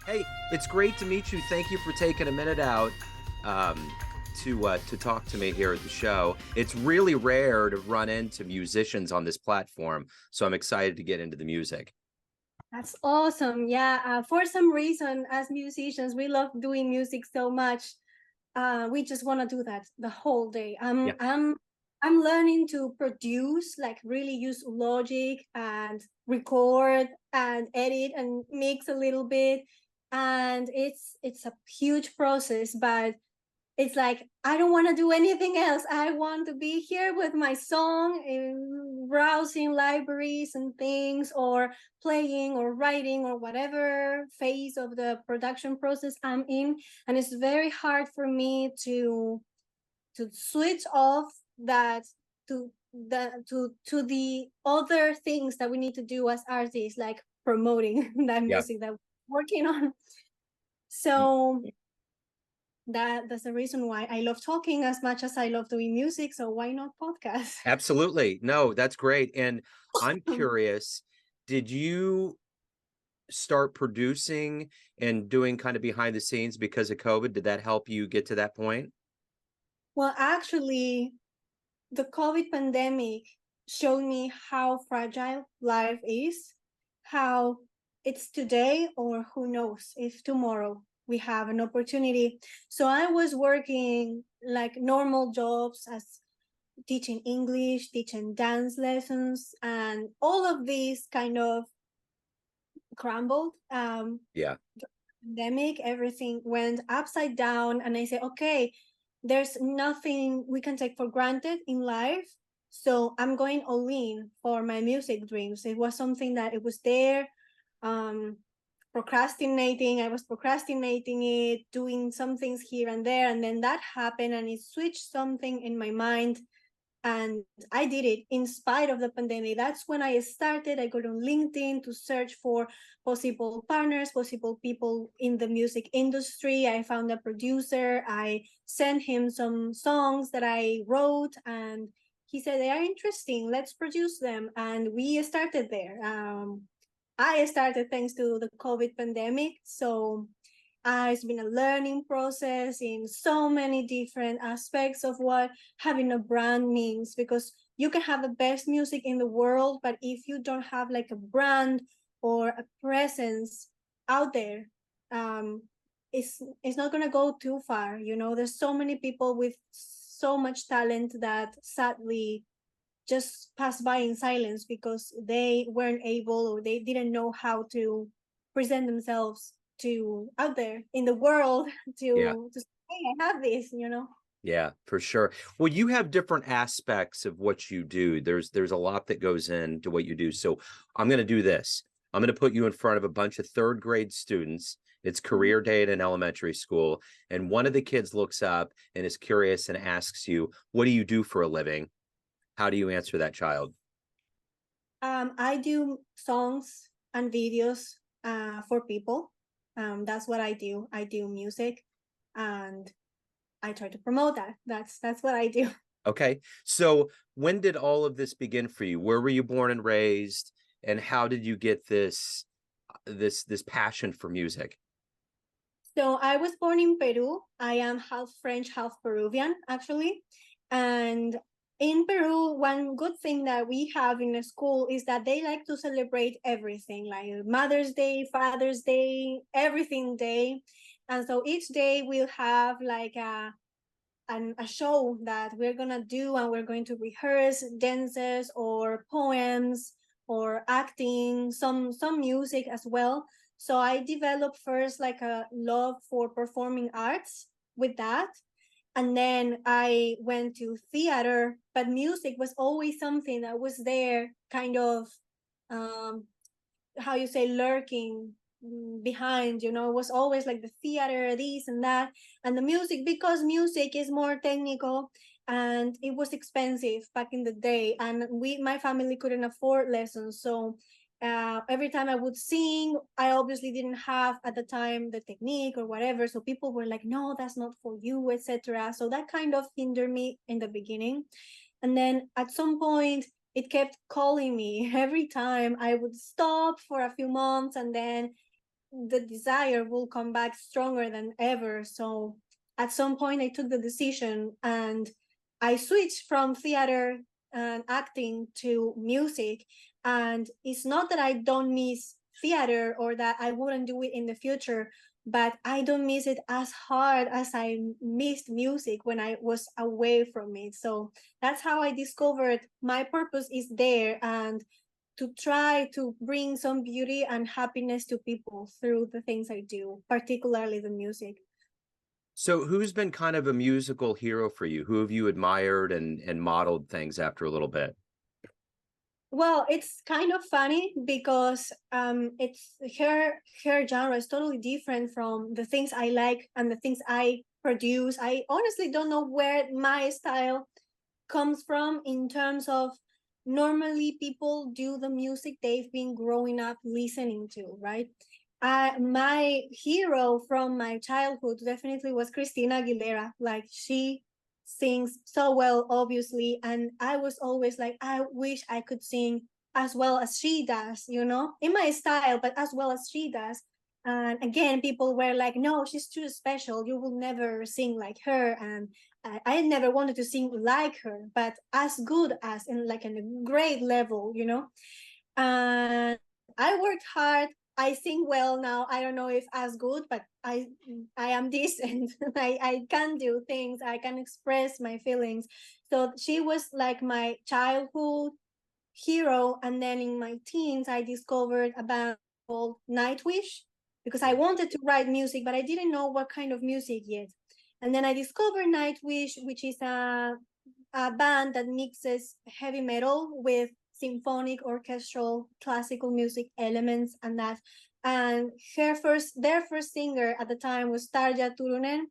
Hey, it's great to meet you. Thank you for taking a minute out um, to talk to me here at the show. It's really rare to run into musicians on this platform, so I'm excited to get into the music. That's awesome. Yeah, for some reason, as musicians, we love doing music so much. We just want to do that the whole day. Yeah, I'm learning to produce, like really use Logic and record and edit and mix a little bit. And it's a huge process, but it's like I don't want to do anything else. I want to be here with my song and browsing libraries and things, or playing or writing or whatever phase of the production process I'm in. And it's very hard for me to switch off that to the other things that we need to do as artists, like promoting that yeah. music that we're working on. So that's the reason why I love talking as much as I love doing music. So why not podcast? Absolutely. No, that's great. And I'm curious, did you start producing and doing kind of behind the scenes because of COVID? Did that help you get to that point? Well, actually, the COVID pandemic showed me how fragile life is, how it's today, or who knows if tomorrow we have an opportunity. So I was working like normal jobs as teaching English, teaching dance lessons, and all of these kind of crumbled. Yeah. Pandemic, everything went upside down, and I said, okay, there's nothing we can take for granted in life. So I'm going all in for my music dreams. It was something that it was there. Um, procrastinating. I was procrastinating it, doing some things here and there, and then that happened, and it switched something in my mind, and I did it in spite of the pandemic. That's when I started. I got on LinkedIn to search for possible partners, possible people in the music industry. I found a producer. I sent him some songs that I wrote, and he said they are interesting. Let's produce them, and we started there. I started thanks to the COVID pandemic, so it's been a learning process in so many different aspects of what having a brand means, because you can have the best music in the world, but if you don't have like a brand or a presence out there, um, it's not gonna go too far. You know, there's so many people with so much talent that sadly just pass by in silence because they weren't able, or they didn't know how to present themselves to out there in the world Yeah. to say, hey, I have this, you know. Yeah, for sure. Well, you have different aspects of what you do. There's a lot that goes into what you do. So I'm going to do this. I'm going to put you in front of a bunch of third grade students. It's career day at an elementary school, and one of the kids looks up and is curious and asks you, "What do you do for a living?" How do you answer that child? I do songs and videos for people. That's what I do. I do music, and I try to promote that. That's what I do. Okay. So when did all of this begin for you? Where were you born and raised, and how did you get this passion for music? So I was born in Peru. I am half French, half Peruvian, actually. And in Peru, one good thing that we have in the school is that they like to celebrate everything, like Mother's Day, Father's Day, everything day. And so each day we'll have like a show that we're gonna do, and we're going to rehearse dances or poems or acting, some music as well. So I developed first like a love for performing arts with that, and then I went to theater, but music was always something that was there, kind of um how you say, lurking behind. You know, it was always like the theater, this and that, and the music, because music is more technical and it was expensive back in the day, and my family couldn't afford lessons. So every time I would sing, I obviously didn't have at the time the technique or whatever, so people were like, no, that's not for you, etc. So that kind of hindered me in the beginning. And then at some point, it kept calling me every time. I would stop for a few months, and then the desire will come back stronger than ever. So at some point I took the decision and I switched from theater and acting to music. And it's not that I don't miss theater or that I wouldn't do it in the future, but I don't miss it as hard as I missed music when I was away from it. So that's how I discovered my purpose is there, and to try to bring some beauty and happiness to people through the things I do, particularly the music. So who's been kind of a musical hero for you? Who have you admired and modeled things after a little bit? Well, it's kind of funny because it's her genre is totally different from the things I like and the things I produce. I honestly don't know where my style comes from in terms of normally people do the music they've been growing up listening to, right? My hero from my childhood definitely was Christina Aguilera. Like she sings so well, obviously, and I was always like, I wish I could sing as well as she does, you know, in my style, but as well as she does. And again, people were like, no, she's too special. You will never sing like her. And I never wanted to sing like her, but as good as in like in a great level, you know. And I worked hard. I sing well now. I don't know if as good, but I am decent. I can do things. I can express my feelings. So she was like my childhood hero. And then in my teens, I discovered a band called Nightwish because I wanted to write music, but I didn't know what kind of music yet. And then I discovered Nightwish, which is a band that mixes heavy metal with symphonic, orchestral, classical music elements, and that. And their first singer at the time was Tarja Turunen,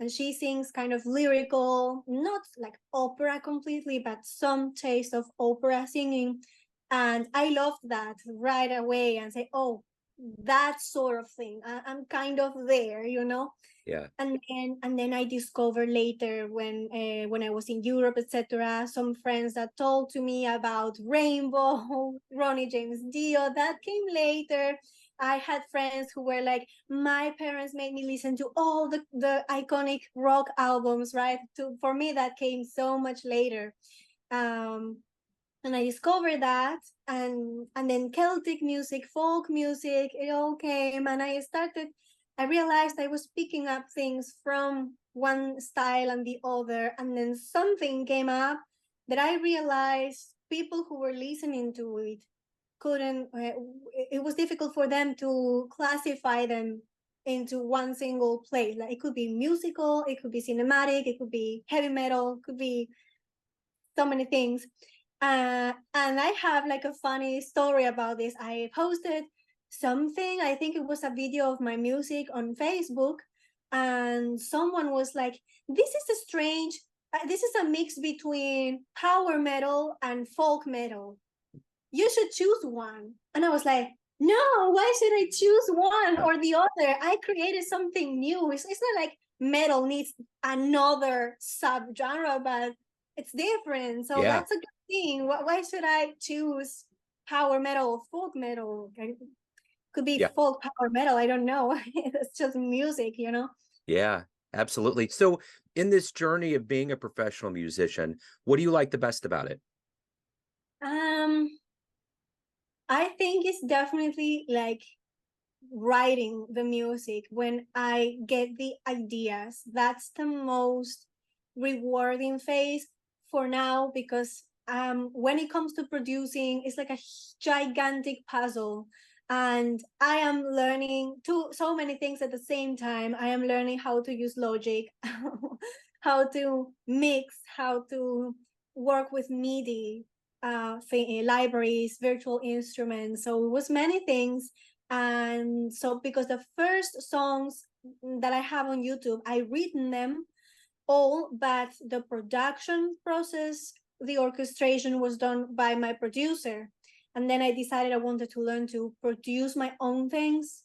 and she sings kind of lyrical, not like opera completely, but some taste of opera singing. And I loved that right away and say, oh, that sort of thing. I'm kind of there, you know. Yeah. And then I discovered later when I was in Europe, etc., some friends that told to me about Rainbow, Ronnie James Dio. That came later. I had friends who were like, my parents made me listen to all the iconic rock albums, right? For me, that came so much later. Um, and I discovered that, and then Celtic music, folk music, it all came, and I realized I was picking up things from one style and the other, and then something came up that I realized people who were listening to it couldn't. It was difficult for them to classify them into one single place. Like it could be musical, it could be cinematic, it could be heavy metal, it could be so many things. And I have like a funny story about this. I posted something, I think it was a video of my music on Facebook, and someone was like, this is a strange, this is a mix between power metal and folk metal. You should choose one. And I was like, no, why should I choose one or the other? I created something new. It's not like metal needs another subgenre, but it's different. So Yeah. that's a good thing. Why should I choose power metal or folk metal? Could be Yeah. folk power metal. I don't know. It's just music, you know? Yeah. Absolutely. So in this journey of being a professional musician, what do you like the best about it? Um, I think it's definitely like writing the music when I get the ideas. That's the most rewarding phase for now because when it comes to producing, it's like a gigantic puzzle. And I am learning so many things at the same time. I am learning how to use Logic, how to mix, how to work with MIDI libraries, virtual instruments. So it was many things. And so because the first songs that I have on YouTube, I written them all, but the production process, the orchestration was done by my producer. And then I decided I wanted to learn to produce my own things,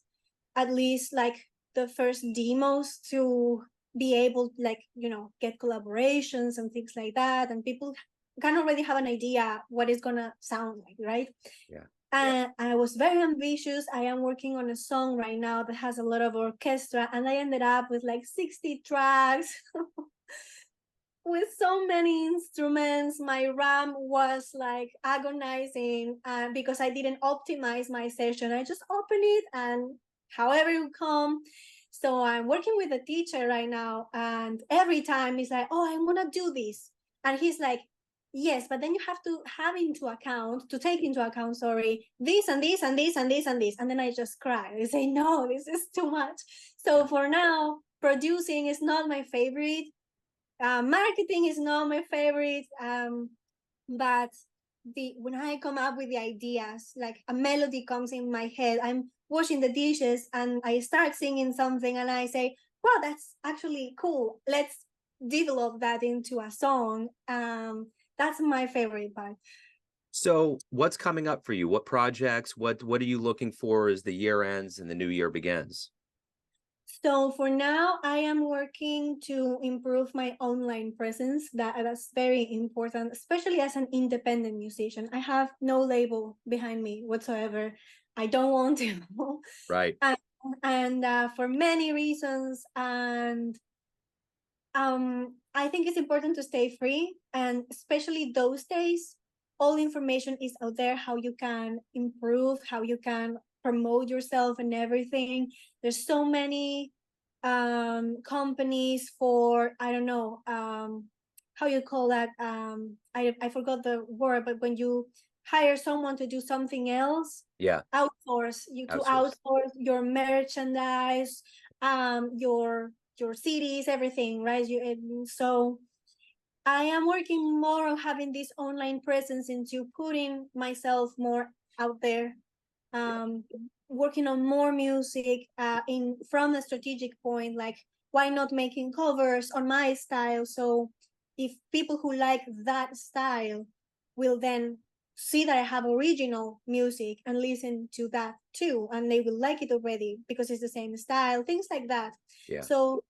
at least like the first demos, to be able to, like, you know, get collaborations and things like that. And people can already have an idea what it's gonna sound like, right? Yeah. And I was very ambitious. I am working on a song right now that has a lot of orchestra, and I ended up with like 60 tracks with so many instruments. My RAM was like agonizing because I didn't optimize my session. I just open it and however it would come. So I'm working with a teacher right now, and every time he's like, "Oh, I want to do this," and he's like, "Yes, but then you have to take into account, sorry, this and this and this and this and this." And then I just cry. I say, "No, this is too much." So for now, producing is not my favorite. Marketing is not my favorite, but when I come up with the ideas, like a melody comes in my head, I'm washing the dishes and I start singing something and I say, "Wow, that's actually cool. Let's develop that into a song." That's my favorite part. So what's coming up for you? What projects? What are you looking for as the year ends and the new year begins? So for now, I am working to improve my online presence. That's very important, especially as an independent musician. I have no label behind me whatsoever. I don't want to, Right. and, and for many reasons. And I think it's important to stay free, and especially those days, all information is out there. How you can improve, how you can promote yourself, and everything. There's so many companies for, I don't know, how you call that, I forgot the word, but when you hire someone to do something else, Yeah. Outsource. outsource your merchandise, your CDs, everything, right? So I am working more on having this online presence into putting myself more out there, Yeah. um, working on more music in from a strategic point, like why not making covers on my style? So if people who like that style will then see that I have original music and listen to that too, and they will like it already because it's the same style, things like that. Yeah. So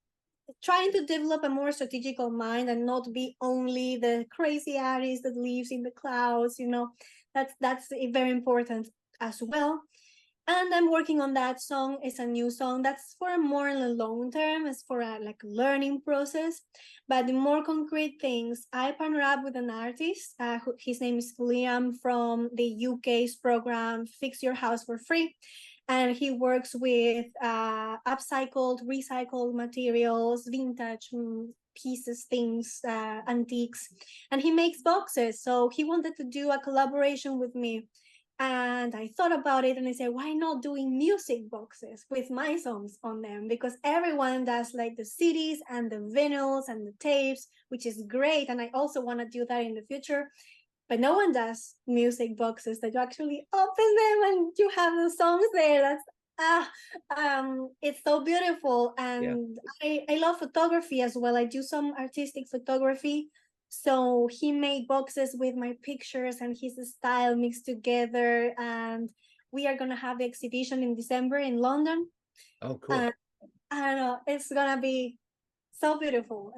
trying to develop a more strategical mind and not be only the crazy artist that lives in the clouds, that's very important as well. And I'm working on that song. It's a new song that's for a more long term. It's for a like learning process. But the more concrete things, I partner up with an artist. His name is Liam from the UK's program Fix Your House for Free, and he works with upcycled, recycled materials, vintage pieces, things, antiques, and he makes boxes. So he wanted to do a collaboration with me, and I thought about it and I said, why not doing music boxes with my songs on them? Because everyone does like the CDs and the vinyls and the tapes, which is great. And I also want to do that in the future. But no one does music boxes that you actually open them and you have the songs there. It's so beautiful. Yeah. And I love photography as well. I do some artistic photography. So he made boxes with my pictures and his style mixed together. And we are gonna have the exhibition in December in London. Oh, cool. And I don't know, it's gonna be so beautiful.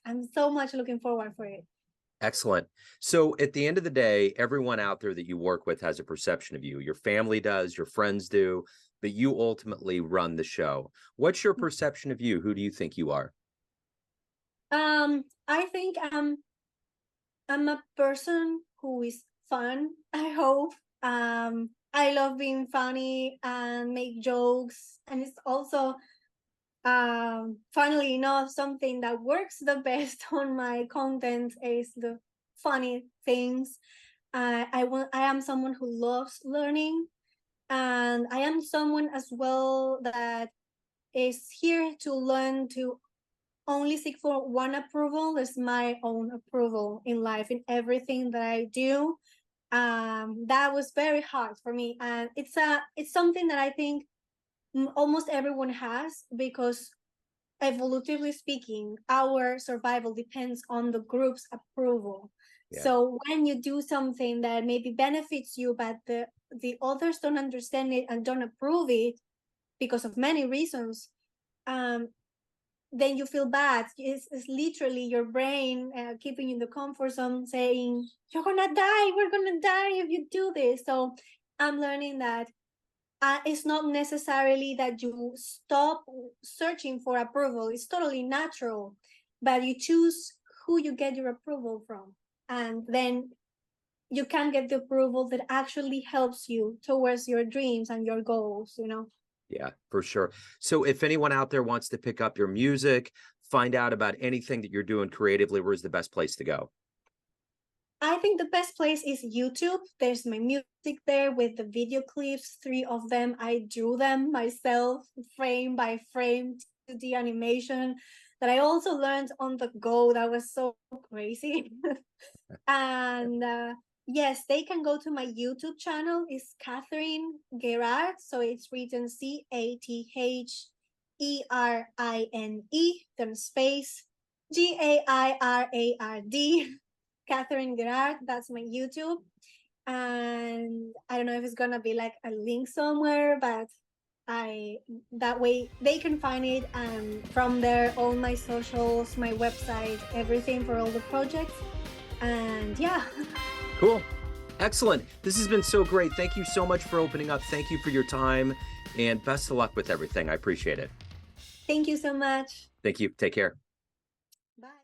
I'm so much looking forward for it. Excellent. So at the end of the day, everyone out there that you work with has a perception of you. Your family does, your friends do, but you ultimately run the show. What's your perception of you? Who do you think you are? I think I'm a person who is fun, I hope. I love being funny and make jokes. And it's also, funnily enough, something that works the best on my content is the funny things. I am someone who loves learning, and I am someone as well that is here to learn to only seek for one approval. Is my own approval in life, in everything that I do. That was very hard for me, and it's something that I think almost everyone has, because evolutively speaking, our survival depends on the group's approval. Yeah. So when you do something that maybe benefits you, but the others don't understand it and don't approve it because of many reasons, um, then you feel bad. It's literally your brain keeping you in the comfort zone, saying, "You're gonna die. We're gonna die if you do this." So I'm learning that it's not necessarily that you stop searching for approval. It's totally natural, but you choose who you get your approval from. And then you can get the approval that actually helps you towards your dreams and your goals, you know? Yeah, for sure. So if anyone out there wants to pick up your music, find out about anything that you're doing creatively, where's the best place to go? I think the best place is YouTube. There's my music there with the video clips, 3 of them. I drew them myself, frame by frame, to the animation that I also learned on the go. That was so crazy. And yes, they can go to my YouTube channel. It's Catherine Gairard. So it's written CATHERINE, then space GAIRARD. Catherine Gairard. That's my YouTube. And I don't know if it's gonna be like a link somewhere, but I that way they can find it, and from there all my socials, my website, everything for all the projects. And yeah. Cool. Excellent. This has been so great. Thank you so much for opening up. Thank you for your time, and best of luck with everything. I appreciate it. Thank you so much. Thank you. Take care. Bye.